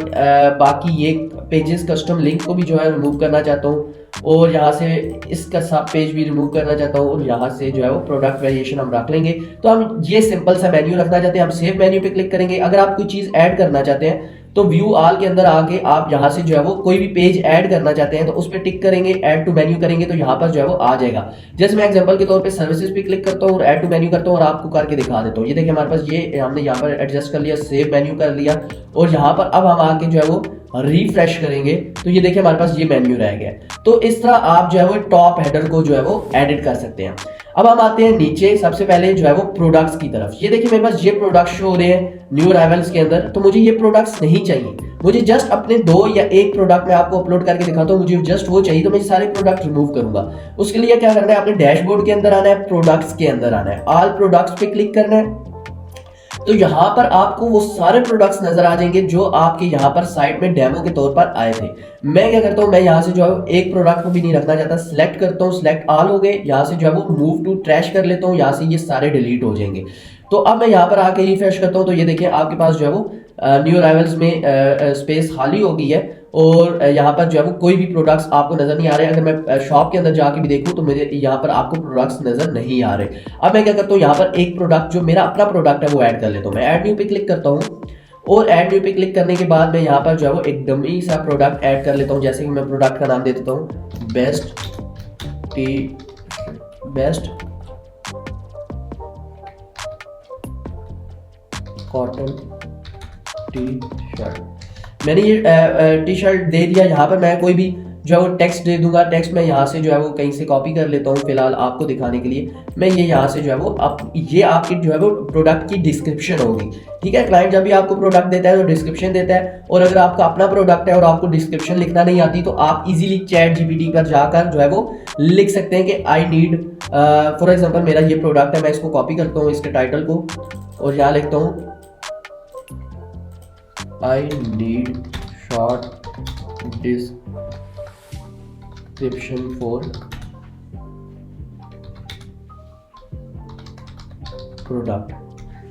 बाकी ये पेजेस कस्टम लिंक को भी जो है रिमूव करना चाहता हूँ और यहाँ से इसका सब पेज भी रिमूव करना चाहता हूँ और यहाँ से जो है वो प्रोडक्ट वेरिएशन हम रख लेंगे। तो हम ये सिंपल सा मेन्यू रखना चाहते हैं, हम सेव मेन्यू पे क्लिक करेंगे। अगर आप कोई चीज़ ऐड करना चाहते हैं तो व्यू ऑल के अंदर आके आप यहाँ से जो है वो कोई भी पेज ऐड करना चाहते हैं तो उस पर टिक करेंगे, ऐड टू मेन्यू करेंगे तो यहाँ पर जो है वो आ जाएगा। जैसे मैं एग्जांपल के तौर पे सर्विसेज पे क्लिक करता हूँ और ऐड टू मेन्यू करता हूँ और आपको करके दिखा देता हूँ। ये देखिए हमारे पास ये हमने यहाँ पर एडजस्ट कर लिया, सेव मेन्यू कर लिया और यहाँ पर अब हम आके जो है वो रिफ्रेश करेंगे तो ये देखिए हमारे पास ये मेन्यू रह गया। तो इस तरह आप जो है वो टॉप हेडर को जो है वो एडिट कर सकते हैं। अब हम आते हैं नीचे सबसे पहले जो है वो प्रोडक्ट्स की तरफ। ये देखिए मेरे पास ये प्रोडक्ट्स शो हो रहे हैं न्यू अराइवल्स के अंदर, तो मुझे ये प्रोडक्ट्स नहीं चाहिए। मुझे जस्ट अपने 2 या 1 प्रोडक्ट मैं आपको अपलोड करके दिखाता हूँ, मुझे जस्ट वो चाहिए। तो मैं सारे प्रोडक्ट रिमूव करूंगा। उसके लिए क्या करना है, अपने डैशबोर्ड के अंदर आना है, प्रोडक्ट्स के अंदर आना है, ऑल प्रोडक्ट्स पे क्लिक करना है। तो यहाँ पर आपको वो सारे प्रोडक्ट्स नजर आ जाएंगे जो आपके यहाँ पर साइट में डेमो के तौर पर आए थे। मैं क्या करता हूँ, मैं यहाँ से जो है एक प्रोडक्ट को भी नहीं रखना चाहता, सिलेक्ट करता हूँ, सिलेक्ट ऑल हो गए। यहाँ से जो है वो मूव टू ट्रैश कर लेता हूँ, यहाँ से ये सारे डिलीट हो जाएंगे। तो अब मैं यहाँ पर आके रिफ्रेश करता हूँ तो ये देखिए आपके पास जो है वो न्यू अराइवल्स में स्पेस खाली हो गई है और यहाँ पर जो है वो कोई भी प्रोडक्ट्स आपको नजर नहीं आ रहे। अगर मैं शॉप के अंदर जाके भी देखूं तो मेरे यहाँ पर आपको प्रोडक्ट्स नजर नहीं आ रहे। अब मैं क्या करता हूँ, यहाँ पर एक प्रोडक्ट जो मेरा अपना प्रोडक्ट है वो ऐड कर लेता हूँ। मैं ऐड न्यू पे क्लिक करता हूँ और ऐड न्यू पे क्लिक करने के बाद मैं यहाँ पर जो है वो एक डमी सा प्रोडक्ट ऐड कर लेता हूँ। जैसे कि मैं प्रोडक्ट का नाम दे देता हूँ बेस्ट कॉटन टी शर्ट। मैंने ये टी शर्ट दे दिया। यहाँ पर मैं कोई भी जो है वो टेक्स्ट दे दूंगा। टेक्स्ट मैं यहाँ से जो है वो कहीं से कॉपी कर लेता हूँ फिलहाल आपको दिखाने के लिए। मैं ये यहाँ से जो है वो ये आपकी जो है वो प्रोडक्ट की डिस्क्रिप्शन होगी, ठीक है। क्लाइंट जब भी आपको प्रोडक्ट देता है तो डिस्क्रिप्शन देता है, और अगर आपका अपना प्रोडक्ट है और आपको डिस्क्रिप्शन लिखना नहीं आती तो आप इजीली चैट जीपीटी पर जाकर जो है वो लिख सकते हैं कि आई नीड, फॉर एग्जांपल मेरा ये प्रोडक्ट है, मैं इसको कॉपी करता हूँ इसके टाइटल को और यहाँ लिखता हूँ I need short description for product,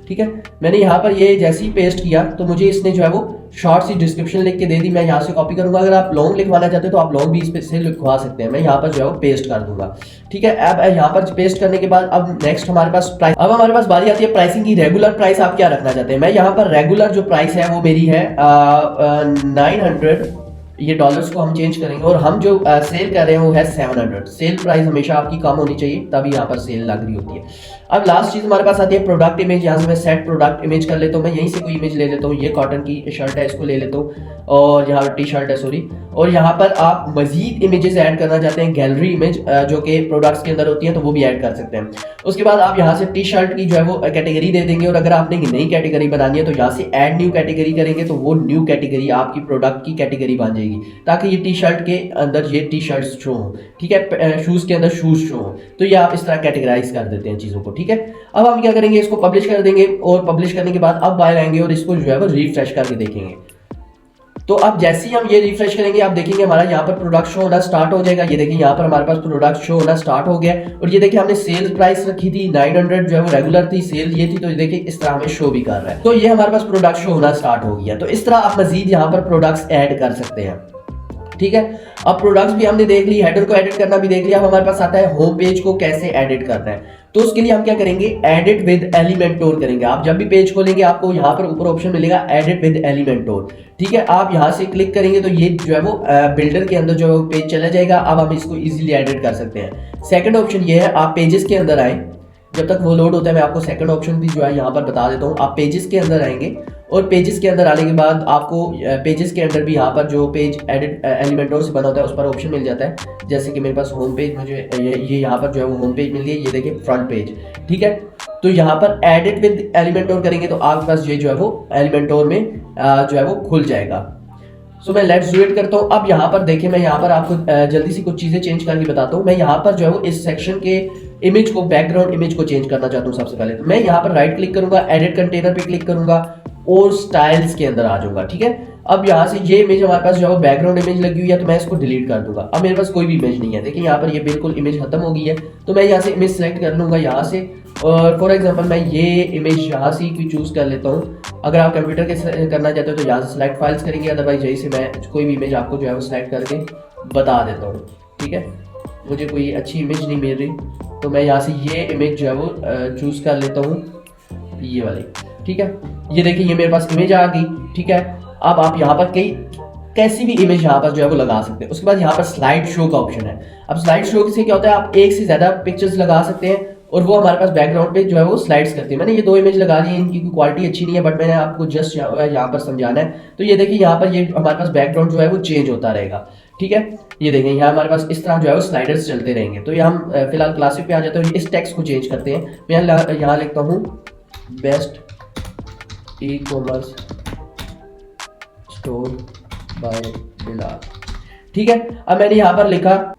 ठीक है। मैंने यहाँ पर ये जैसे ही पेस्ट किया तो मुझे इसने जो है वो शॉर्ट सी डिस्क्रिप्शन लिख के दे दी। मैं यहाँ से कॉपी करूंगा, अगर आप लॉन्ग लिखवाना चाहते हो तो आप लॉन्ग भी इस से लिखवा सकते हैं। मैं यहाँ पर जो है वो पेस्ट कर दूंगा, ठीक है। अब यहाँ पर पेस्ट करने के बाद अब नेक्स्ट हमारे पास प्राइस, अब हमारे पास बारी आती है प्राइसिंग की। रेगुलर प्राइस आप क्या रखना चाहते हैं। मैं यहाँ पर रेगुलर जो प्राइस है वो मेरी है 900, ये डॉलर्स को हम चेंज करेंगे, और हम जो सेल कर रहे हैं वो है 700। सेल प्राइस हमेशा आपकी कम होनी चाहिए, तभी यहाँ पर सेल लग रही होती है। अब लास्ट चीज हमारे पास आती है प्रोडक्ट इमेज। यहाँ से मैं सेट प्रोडक्ट इमेज कर लेता हूँ। मैं यहीं से कोई इमेज ले लेता हूँ, ये कॉटन की शर्ट है इसको ले लेता हूँ, और यहाँ टी शर्ट है सॉरी। और यहाँ पर आप मजीद इमेजेस ऐड करना चाहते हैं, गैलरी इमेज जो कि प्रोडक्ट्स के अंदर होती है तो वो भी ऐड कर सकते हैं। उसके बाद आप यहाँ से टी शर्ट की जो है वो कैटेगरी दे देंगे, और अगर आपने नई कैटेगरी बनानी है तो यहाँ से ऐड न्यू कैटेगरी करेंगे तो वो न्यू कैटेगरी आपकी प्रोडक्ट की कैटेगरी बन जाएगी, ताकि ये टी शर्ट के अंदर ये टी शर्ट्स शो हो, ठीक है। शूज के अंदर शूज शो हो, तो ये आप इस तरह कैटेगराइज कर देते हैं चीजों को, ठीक है। अब हम क्या करेंगे, इसको पब्लिश कर देंगे, और पब्लिश करने के बाद अब बाहर आएंगे और इसको जो है वो रिफ्रेश करके देखेंगे। तो अब जैसे ही हम ये रिफ्रेश करेंगे आप देखेंगे हमारा यहाँ पर प्रोडक्ट शो होना स्टार्ट हो जाएगा। ये देखिए यहाँ पर हमारे पास प्रोडक्ट शो होना स्टार्ट हो गया, और ये देखिए हमने सेल्स प्राइस रखी थी 900 जो है वो रेगुलर थी, सेल ये थी, तो ये देखिए इस तरह हमें शो भी कर रहा है। तो ये हमारे पास प्रोडक्ट शो होना स्टार्ट हो गया। तो इस तरह आप मजीद यहाँ पर प्रोडक्ट्स ऐड कर सकते हैं, ठीक है। अब प्रोडक्ट्स भी हमने देख ली, हेडर को एडिट करना भी देख लिया। अब हमारे पास आता है होम पेज को कैसे एडिट करना है। तो उसके लिए हम क्या करेंगे, एडिट विद एलिमेंटोर करेंगे। आप जब भी पेज खोलेंगे आपको यहाँ पर ऊपर ऑप्शन मिलेगा एडिट विद एलिमेंटोर, ठीक है। आप यहाँ से क्लिक करेंगे तो ये जो है वो बिल्डर के अंदर जो पेज चला जाएगा। अब हम इसको इजीली एडिट कर सकते हैं। सेकंड ऑप्शन ये है, आप पेजेस के अंदर आए, जब तक वो लोड होता है मैं आपको सेकंड ऑप्शन भी जो है यहाँ पर बता देता हूँ। आप पेजेस के अंदर आएंगे, और पेजेस के अंदर आने के बाद आपको पेजेस के अंदर भी यहाँ पर जो पेज एडिट एलिमेंटोर से बना होता है उस पर ऑप्शन मिल जाता है। जैसे कि मेरे पास होम पेज, मुझे ये यहाँ पर जो है वो होम पेज मिल गई, ये देखिए फ्रंट पेज, ठीक है। तो यहाँ पर एडिट विद एलिमेंटोर करेंगे तो आपके पास ये जो है वो एलिमेंटोर में जो है वो खुल जाएगा। सो मैं लेट्स डू इट करता हूँ। अब यहाँ पर देखिए मैं यहाँ पर आपको जल्दी से कुछ चीजें चेंज करके बताता हूँ। मैं यहाँ पर जो है वो इस सेक्शन के इमेज को, बैकग्राउंड इमेज को चेंज करना चाहता हूँ। सबसे पहले तो मैं यहाँ पर राइट क्लिक करूंगा, एडिट कंटेनर पे क्लिक करूंगा और स्टाइल्स के अंदर आ जाऊंगा, ठीक है। अब यहाँ से ये इमेज हमारे पास जो है बैकग्राउंड इमेज लगी हुई है, तो मैं इसको डिलीट कर दूंगा। अब मेरे पास कोई भी इमेज नहीं है, देखिए यहाँ पर ये बिल्कुल इमेज खत्म हो गई है। तो मैं यहाँ से इमेज सेलेक्ट कर लूंगा यहाँ से, और फॉर एग्जांपल मैं ये इमेज यहाँ से कोई चूज कर लेता हूँ। अगर आप कंप्यूटर के करना चाहते हो तो यहाँ से सिलेक्ट फाइल्स करेंगे, अदरवाइज यही से मैं कोई भी इमेज आपको जो है वो सिलेक्ट करके बता देता हूँ, ठीक है। मुझे कोई अच्छी इमेज नहीं मिल रही तो मैं यहाँ से ये इमेज जो है वो चूज कर लेता हूँ, ये वाली, ठीक है। ये देखिए ये मेरे पास इमेज आ गई, ठीक है। अब आप यहाँ पर कैसी भी इमेज यहाँ पर जो है वो लगा सकते हैं। उसके बाद यहाँ पर स्लाइड शो का ऑप्शन है। अब स्लाइड शो से क्या होता है, आप एक से ज्यादा पिक्चर्स लगा सकते हैं और वो हमारे पास बैकग्राउंड पे जो है वो स्लाइड्स करती है। मैंने ये 2 इमेज लगा दी, इनकी क्वालिटी अच्छी नहीं है, बट मैंने आपको जस्ट यहाँ पर समझाना है। तो ये देखिए यहाँ पर ये हमारे पास बैकग्राउंड जो है वो चेंज होता रहेगा, ठीक है। ये देखें यहाँ हमारे पास इस तरह जो है वो स्लाइडर्स चलते रहेंगे। तो ये हम फिलहाल क्लासिक पे आ जाते हैं, इस टेक्स्ट को चेंज करते हैं। मैं यहाँ लिखता हूँ best e commerce store bye Bilal, ठीक है। अब मैंने यहाँ पर लिखा।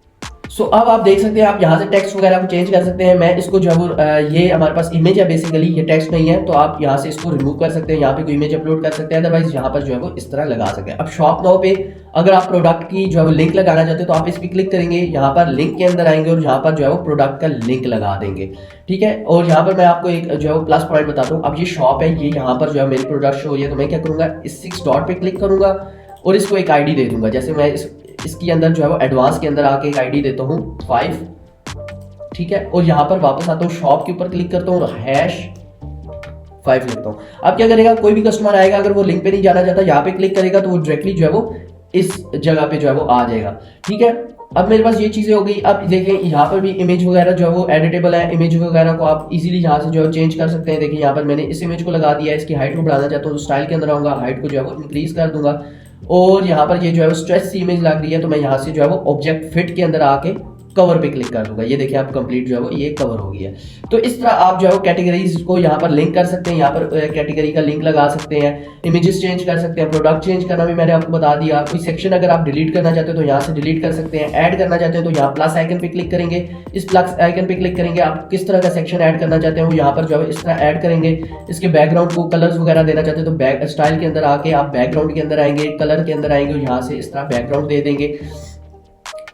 सो अब आप देख सकते हैं, आप यहाँ से टेक्स्ट वगैरह को चेंज कर सकते हैं। मैं इसको जो है वो ये हमारे पास इमेज है बेसिकली, ये टेक्स्ट नहीं है, तो आप यहाँ से इसको रिमूव कर सकते हैं, यहाँ पे कोई इमेज अपलोड कर सकते हैं, अदरवाइज यहाँ पर जो है वो इस तरह लगा सकते हैं। अब शॉप नाउ पे अगर आप प्रोडक्ट की जो है वो लिंक लगाना चाहते हैं तो आप इस पर क्लिक करेंगे, यहाँ पर लिंक के अंदर आएंगे और यहाँ पर जो है वो प्रोडक्ट का लिंक लगा देंगे, ठीक है। और यहाँ पर मैं आपको एक जो है वो प्लस पॉइंट बताता हूँ। अब ये शॉप है, ये यहाँ पर जो है मेरी प्रोडक्ट शो हो रही है, तो मैं क्या करूँगा, इस 6 डॉट पे क्लिक करूँगा और इसको एक आईडी दे दूंगा। जैसे मैं इसके अंदर जो है वो एडवांस के अंदर आके एक आईडी देता हूँ 5, ठीक है। और यहाँ पर वापस आता हूँ, शॉप के ऊपर क्लिक करता हूँ और #5 लिखता हूँ। अब क्या करेगा, कोई भी कस्टमर आएगा अगर वो लिंक पे नहीं जाना चाहता, यहाँ पे क्लिक करेगा तो वो डायरेक्टली जो है वो इस जगह पे जो है वो आ जाएगा, ठीक है। अब मेरे पास ये चीजें हो गई। अब देखें यहाँ पर भी इमेज वगैरह जो है वो एडिटेबल है, इमेज वगैरह को आप इजीली यहाँ से जो है चेंज कर सकते हैं। देखिए यहाँ पर मैंने इस इमेज को लगा दिया है, इसकी हाइट को बढ़ाना चाहता हूँ तो स्टाइल के अंदर आऊंगा, हाइट को जो है वो इंक्रीज कर दूंगा। और यहाँ पर ये जो है वो स्ट्रेच इमेज लग रही है, तो मैं यहाँ से जो है वो ऑब्जेक्ट फिट के अंदर आके कवर पे क्लिक कर दूंगा। ये देखिए आप कंप्लीट जो है वो ये कवर हो गया है। तो इस तरह आप जो है वो कैटेगरीज को यहाँ पर लिंक कर सकते हैं, यहाँ पर कैटेगरी का लिंक लगा सकते हैं, इमेजेस चेंज कर सकते हैं, प्रोडक्ट चेंज करना भी मैंने आपको बता दिया। कोई सेक्शन अगर आप डिलीट करना चाहते हो तो यहाँ से डिलीट कर सकते हैं, ऐड करना चाहते हो तो यहाँ प्लस आइकन पे क्लिक करेंगे, इस प्लस आइकन पे क्लिक करेंगे, आप किस तरह का सेक्शन ऐड करना चाहते हैं वो यहाँ पर जो है इस तरह ऐड करेंगे। इसके बैकग्राउंड को कलर्स वगैरह देना चाहते हैं तो बैक स्टाइल के अंदर आके आप बैकग्राउंड के अंदर आएंगे, कलर के अंदर आएंगे और यहाँ से इस तरह बैकग्राउंड दे देंगे।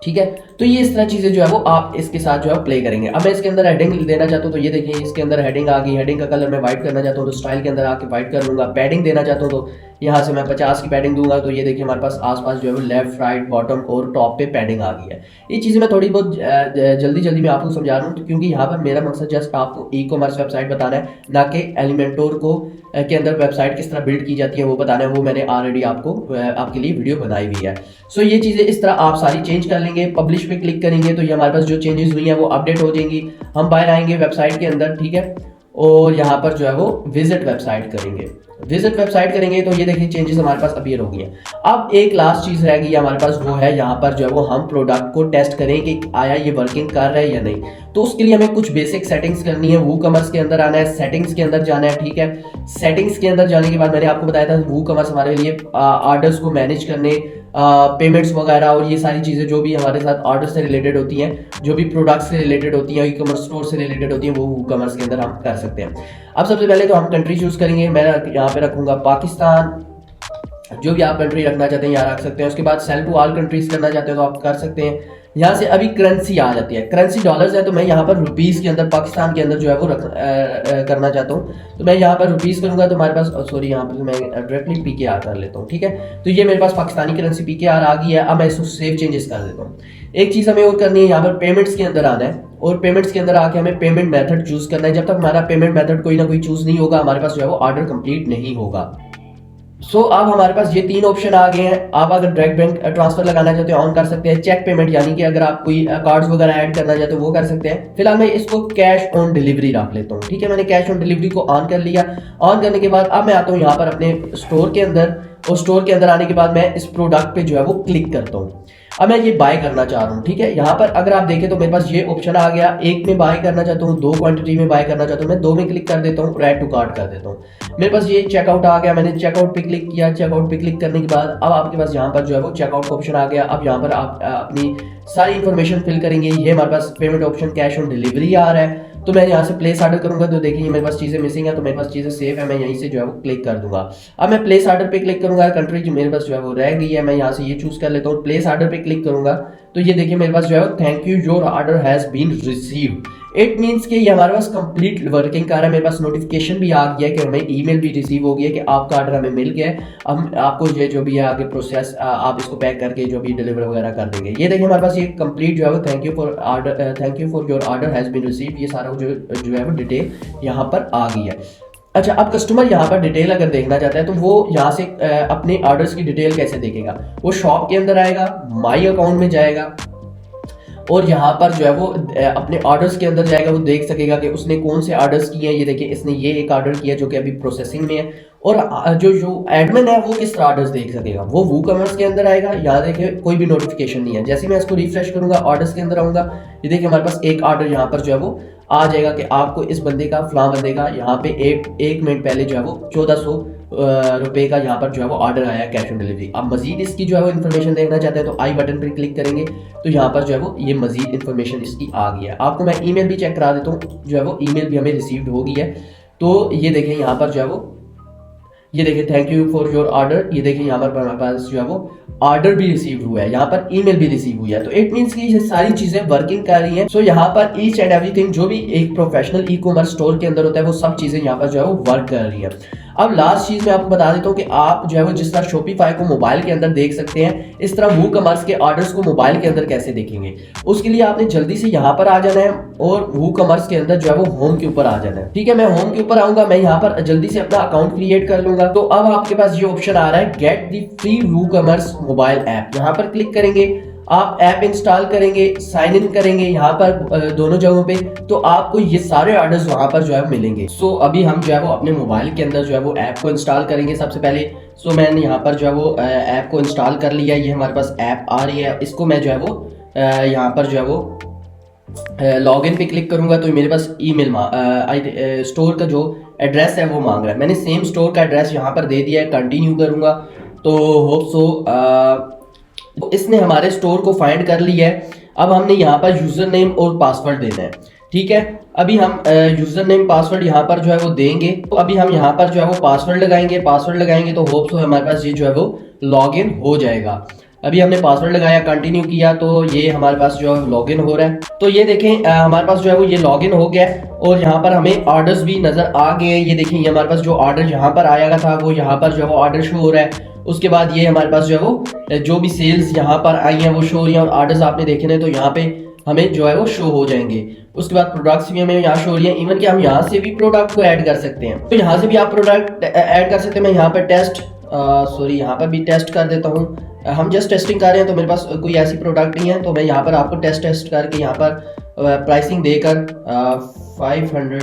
ठीक है, तो ये इस तरह चीजें जो है वो आप इसके साथ जो है प्ले करेंगे। अब मैं इसके अंदर हेडिंग देना चाहता हूँ तो ये देखिए इसके अंदर हेडिंग आ गई। हेडिंग का कलर मैं व्हाइट करना चाहता हूँ तो स्टाइल के अंदर आके व्हाइट कर लूंगा। पैडिंग देना चाहता हूँ तो यहाँ से मैं 50 की पैडिंग दूंगा। तो ये देखिए हमारे पास आसपास जो है वो लेफ्ट राइट बॉटम और टॉप पे पैडिंग आ गई है। ये चीज़ें मैं थोड़ी बहुत जल्दी मैं आपको समझा रहा हूँ क्योंकि यहाँ पर मेरा मकसद जस्ट आपको ई कॉमर्स वेबसाइट बताना है, ना कि एलिमेंटोर को के अंदर वेबसाइट किस तरह बिल्ड की जाती है वो बताना है। वो मैंने ऑलरेडी आपके लिए वीडियो बनाई हुई है। सो ये चीज़ें इस तरह आप सारी चेंज कर लेंगे। पब्लिश पे क्लिक करेंगे तो ये हमारे पास जो चेंजेस हुई हैं वो अपडेट हो जाएंगी। हम बाहर आएंगे वेबसाइट के अंदर, ठीक है, और यहाँ पर जो है वो विजिट वेबसाइट करेंगे। विजिट वेबसाइट करेंगे तो ये देखिए चेंजेस हमारे पास अपीयर हो गई हैं। अब एक लास्ट चीज़ रह गई हमारे पास, वो है यहाँ पर जो है वो हम प्रोडक्ट को टेस्ट करें कि आया ये वर्किंग कर रहा है या नहीं। तो उसके लिए हमें कुछ बेसिक सेटिंग्स करनी है। वूकॉमर्स के अंदर आना है, सेटिंग्स के अंदर जाना है, ठीक है। सेटिंग्स के अंदर जाने के बाद मैंने आपको बताया था वूकॉमर्स हमारे लिए ऑर्डर्स को मैनेज करने, पेमेंट्स वगैरह और ये सारी चीज़ें जो भी हमारे साथ ऑर्डर से रिलेटेड होती हैं, जो भी प्रोडक्ट्स से रिलेटेड होती हैं, ई कॉमर्स स्टोर से रिलेटेड होती हैं, वो वूकॉमर्स के अंदर हम कर सकते हैं। अब सबसे पहले तो हम कंट्री चूज करेंगे। मैं यहाँ पे रखूंगा पाकिस्तान। जो भी आप कंट्री रखना चाहते हैं यहाँ रख सकते हैं। उसके बाद सेल टू ऑल कंट्रीज करना चाहते हैं तो आप कर सकते हैं। यहाँ से अभी करेंसी आ जाती है, करेंसी डॉलर्स है तो मैं यहाँ पर रुपीस के अंदर पाकिस्तान के अंदर जो है वो करना चाहता हूँ। तो मैं यहाँ पर रुपीस करूंगा तो हमारे पास सॉरी यहाँ पर मैं डायरेक्टली PKR कर लेता हूँ, ठीक है। तो ये मेरे पास पाकिस्तानी करेंसी PKR आ गई है। अब मैं इसको सेव चेंजेस कर देता हूँ। एक चीज़ हमें और करनी है, यहाँ पर पेमेंट्स के अंदर आना है और पेमेंट्स के अंदर आके हमें पेमेंट मेथड चूज करना है। जब तक हमारा पेमेंट मेथड कोई ना कोई चूज नहीं होगा हमारे पास जो है वो ऑर्डर कंप्लीट नहीं होगा। सो अब हमारे पास ये 3 ऑप्शन आ गए हैं। आप अगर डायरेक्ट बैंक ट्रांसफर लगाना चाहते हो ऑन कर सकते हैं। चेक पेमेंट यानी कि अगर आप कोई कार्ड्स वगैरह ऐड करना चाहते हो वो कर सकते हैं। फिलहाल मैं इसको कैश ऑन डिलीवरी रख लेता हूँ, ठीक है। मैंने कैश ऑन डिलीवरी को ऑन कर लिया। ऑन करने के बाद अब मैं आता हूँ यहाँ पर अपने स्टोर के अंदर, और स्टोर के अंदर आने के बाद मैं इस प्रोडक्ट पे जो है वो क्लिक करता हूँ। अब मैं ये बाय करना चाह रहा हूँ, ठीक है। यहाँ पर अगर आप देखें तो मेरे पास ये ऑप्शन आ गया, एक में बाय करना चाहता हूँ, 2 क्वांटिटी में बाय करना चाहता हूँ, मैं 2 में क्लिक कर देता हूँ, ऐड टू कार्ट कर देता हूँ। मेरे पास ये चेकआउट आ गया, मैंने चेकआउट पे क्लिक किया। चेकआउट पे क्लिक करने के बाद अब आपके पास यहाँ पर जो है वो चेकआउट का ऑप्शन आ गया। अब यहाँ पर आप अपनी सारी इन्फॉर्मेशन फिल करेंगे। ये हमारे पास payment option cash on delivery आ रहा है। तो मैं यहाँ से प्लेस ऑर्डर करूंगा तो देखिए मेरे पास चीज़ें मिसिंग है, तो मेरे पास चीज़ें सेफ है, मैं यहीं से जो है वो क्लिक कर दूंगा। अब मैं प्लेस ऑर्डर पे क्लिक करूंगा। कंट्री जो मेरे पास जो है वो रह गई है, मैं यहाँ से ये चूज कर लेता हूँ। प्लेस ऑर्डर पे क्लिक करूंगा तो ये देखिए मेरे पास जो है वो thank you your order has been received. It means कि ये हमारे पास कंप्लीट वर्किंग कर रहा है। मेरे पास नोटिफिकेशन भी आ गया है कि हमें ईमेल भी रिसीव हो गया है कि आपका ऑर्डर हमें मिल गया है। हम आपको ये जो भी है आगे प्रोसेस आप इसको पैक करके जो भी डिलीवर वगैरह कर देंगे। ये देखिए हमारे पास ये कंप्लीट जो है वो thank you for your order has been received, ये सारा जो है वो डिटेल यहाँ पर आ गई है। अच्छा, अब कस्टमर यहाँ पर डिटेल अगर देखना चाहता है तो वो यहाँ से अपने ऑर्डर्स की डिटेल कैसे देखेगा? वो शॉप के अंदर आएगा, माई अकाउंट में जाएगा और यहाँ पर जो है वो अपने ऑर्डर्स के अंदर जाएगा। वो देख सकेगा कि उसने कौन से ऑर्डर्स किए हैं। ये देखिए इसने ये एक ऑर्डर किया जो कि अभी प्रोसेसिंग में है, और जो एडमिन है वो किस तरह ऑर्डर्स देख सकेगा। वो वूकॉमर्स के अंदर आएगा, यहाँ देखिए कोई भी नोटिफिकेशन नहीं है। जैसे मैं इसको रिफ्रेश करूंगा, ऑर्डर्स के अंदर आऊंगा, ये देखिए हमारे पास एक ऑर्डर यहाँ पर जो है वो आ जाएगा कि आपको इस बंदे का फलां बंदे का यहाँ पे एक मिनट पहले जो है वो 1400 रुपए का यहाँ पर जो है वो ऑर्डर आया कैश ऑन डिलीवरी। अब मजीद इसकी जो है वो इन्फॉर्मेशन देखना चाहते हैं तो आई बटन पर क्लिक करेंगे तो यहाँ पर जो है वो ये मजीद इन्फॉर्मेशन इसकी आ गई है। आपको मैं ईमेल भी चेक करा देता हूँ, जो है वो ईमेल भी हमें रिसीव्ड हो गई है। तो ये देखें यहाँ पर जो है वो ये देखिए thank you for your order. ये देखिए यहाँ पर हमारे पास जो है वो ऑर्डर भी रिसीव हुआ है, यहाँ पर ईमेल भी रिसीव हुई है। तो इट मींस कि ये सारी चीजें वर्किंग कर रही हैं। सो यहाँ पर ईच एंड एवरीथिंग जो भी एक प्रोफेशनल ई कॉमर्स स्टोर के अंदर होता है वो सब चीजें यहाँ पर जो है वो वर्क कर रही है। अब लास्ट चीज मैं आपको बता देता हूँ कि आप जो है वो जिस तरह शॉपिफाई को मोबाइल के अंदर देख सकते हैं, इस तरह वूकॉमर्स के ऑर्डर्स को मोबाइल के अंदर कैसे देखेंगे। उसके लिए आपने जल्दी से यहाँ पर आ जाना है और वूकॉमर्स के अंदर जो है वो होम के ऊपर आ जाना है। ठीक है, मैं होम के ऊपर आऊंगा, मैं यहाँ पर जल्दी से अपना अकाउंट क्रिएट कर लूंगा। तो अब आपके पास ये ऑप्शन आ रहा है get the free WooCommerce mobile app, यहाँ पर क्लिक करेंगे। आप ऐप इंस्टॉल करेंगे, साइन इन करेंगे यहाँ पर दोनों जगहों पे, तो आपको ये सारे ऑर्डर्स वहाँ पर जो है मिलेंगे। सो अभी हम जो है वो अपने मोबाइल के अंदर जो है वो ऐप को इंस्टॉल करेंगे सबसे पहले। सो मैंने यहाँ पर जो है वो ऐप को इंस्टॉल कर लिया। ये हमारे पास ऐप आ रही है, इसको मैं जो है वो यहाँ पर जो है वो लॉगिन पे क्लिक करूंगा तो मेरे पास ईमेल स्टोर का जो एड्रेस है वो मांग रहा है। मैंने सेम स्टोर का एड्रेस यहाँ पर दे दिया है, कंटिन्यू करूंगा तो होप सो इसने हमारे स्टोर को फाइंड कर लिया है। अब हमने यहाँ पर यूज़र नेम और पासवर्ड देना है, ठीक है। अभी हम यूज़र नेम पासवर्ड यहाँ पर जो है वो देंगे। तो अभी हम यहाँ पर जो है वो पासवर्ड लगाएंगे तो होप सो हमारे पास ये जो है वो लॉगिन हो जाएगा। अभी हमने पासवर्ड लगाया, कंटिन्यू किया तो ये हमारे पास जो है लॉगिन हो रहा है। तो ये देखें हमारे पास जो है वो ये लॉगिन हो गया है और यहाँ पर हमें ऑर्डर्स भी नजर आ गए हैं। ये देखें ये हमारे पास जो ऑर्डर यहाँ पर आया था वो यहाँ पर जो है वो ऑर्डर शो हो रहा है। उसके बाद ये हमारे पास जो है वो जो भी सेल्स यहाँ पर आई हैं वो शो हो रही हैं और ऑर्डर्स आपने देखे हैं तो यहाँ पे हमें जो है वो शो हो जाएंगे। उसके बाद प्रोडक्ट्स भी हमें यहाँ शो हो रही हैं। इवन कि हम यहाँ से भी प्रोडक्ट को ऐड कर सकते हैं, तो यहाँ से भी आप प्रोडक्ट ऐड कर सकते हैं। मैं यहाँ पर यहाँ पर भी टेस्ट कर देता हूँ। हम जस्ट टेस्टिंग कर रहे हैं तो मेरे पास कोई ऐसी प्रोडक्ट नहीं है, तो मैं यहाँ पर आपको टेस्ट करके यहाँ पर प्राइसिंग देकर 500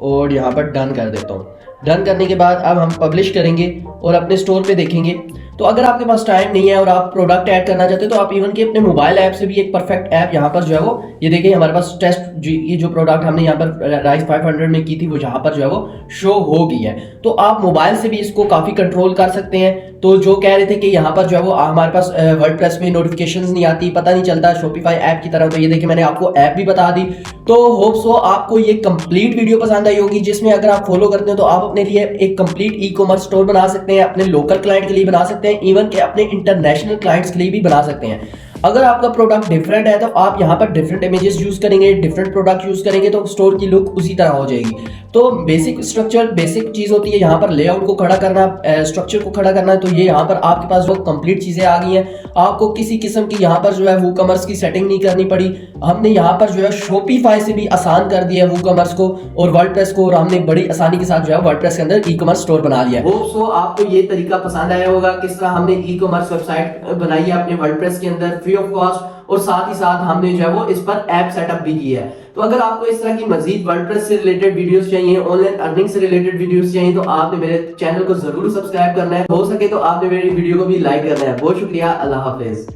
और यहाँ पर डन कर देता हूँ। डन करने के बाद अब हम पब्लिश करेंगे और अपने स्टोर पे देखेंगे। तो अगर आपके पास टाइम नहीं है और आप प्रोडक्ट ऐड करना चाहते हो तो आप इवन के अपने मोबाइल ऐप से भी एक परफेक्ट ऐप यहाँ पर जो है वो ये देखिए हमारे पास टेस्ट ये जो प्रोडक्ट हमने यहाँ पर राइस 500 में की थी वो यहाँ पर जो है वो शो हो गई है। तो आप मोबाइल से भी इसको काफ़ी कंट्रोल कर सकते हैं। तो जो कह रहे थे कि यहाँ पर जो है वो हमारे पास वर्डप्रेस में नोटिफिकेशंस नहीं आती, पता नहीं चलता शॉपिफाई ऐप की तरह, तो ये देखिए मैंने आपको ऐप भी बता दी। तो होप सो आपको ये कंप्लीट वीडियो पसंद आई होगी, जिसमें अगर आप फॉलो करते हैं तो आप अपने लिए एक कंप्लीट ई कॉमर्स स्टोर बना सकते हैं, अपने लोकल क्लाइंट के लिए बना सकते हैं, इवन के अपने इंटरनेशनल क्लाइंट्स के लिए भी बना सकते हैं। अगर आपका प्रोडक्ट डिफरेंट है तो आप यहाँ पर डिफरेंट इमेजेस यूज करेंगे, डिफरेंट प्रोडक्ट यूज करेंगे तो स्टोर की लुक उसी तरह हो जाएगी। तो बेसिक स्ट्रक्चर बेसिक चीज होती है यहाँ पर लेआउट को खड़ा करना, स्ट्रक्चर को खड़ा करना। तो ये यहाँ पर आपके पास वो कंप्लीट चीजें आ गई हैं। आपको किसी किस्म की यहाँ पर जो है वो कॉमर्स की सेटिंग नहीं करनी पड़ी। हमने यहाँ पर जो है शॉपिफाई से भी आसान कर दिया वो कॉमर्स को और वर्डप्रेस को, और हमने बड़ी आसानी के साथ जो है वर्डप्रेस के अंदर ई कॉमर्स स्टोर बना लिया। होप सो आपको ये तरीका पसंद आया होगा, किस तरह हमने ई कॉमर्स वेबसाइट बनाई है अपने वर्डप्रेस के अंदर फ्री ऑफ कॉस्ट, और साथ ही साथ हमने जो है वो इस पर ऐप सेटअप भी किया है। तो अगर आपको इस तरह की मजीद वर्डप्रेस से रिलेटेड वीडियोस चाहिए, ऑनलाइन अर्निंग से रिलेटेड वीडियोस चाहिए, तो आपने मेरे चैनल को जरूर सब्सक्राइब करना है। हो सके तो आपने मेरी वीडियो को भी लाइक करना है। बहुत शुक्रिया, अल्लाह हाफिज।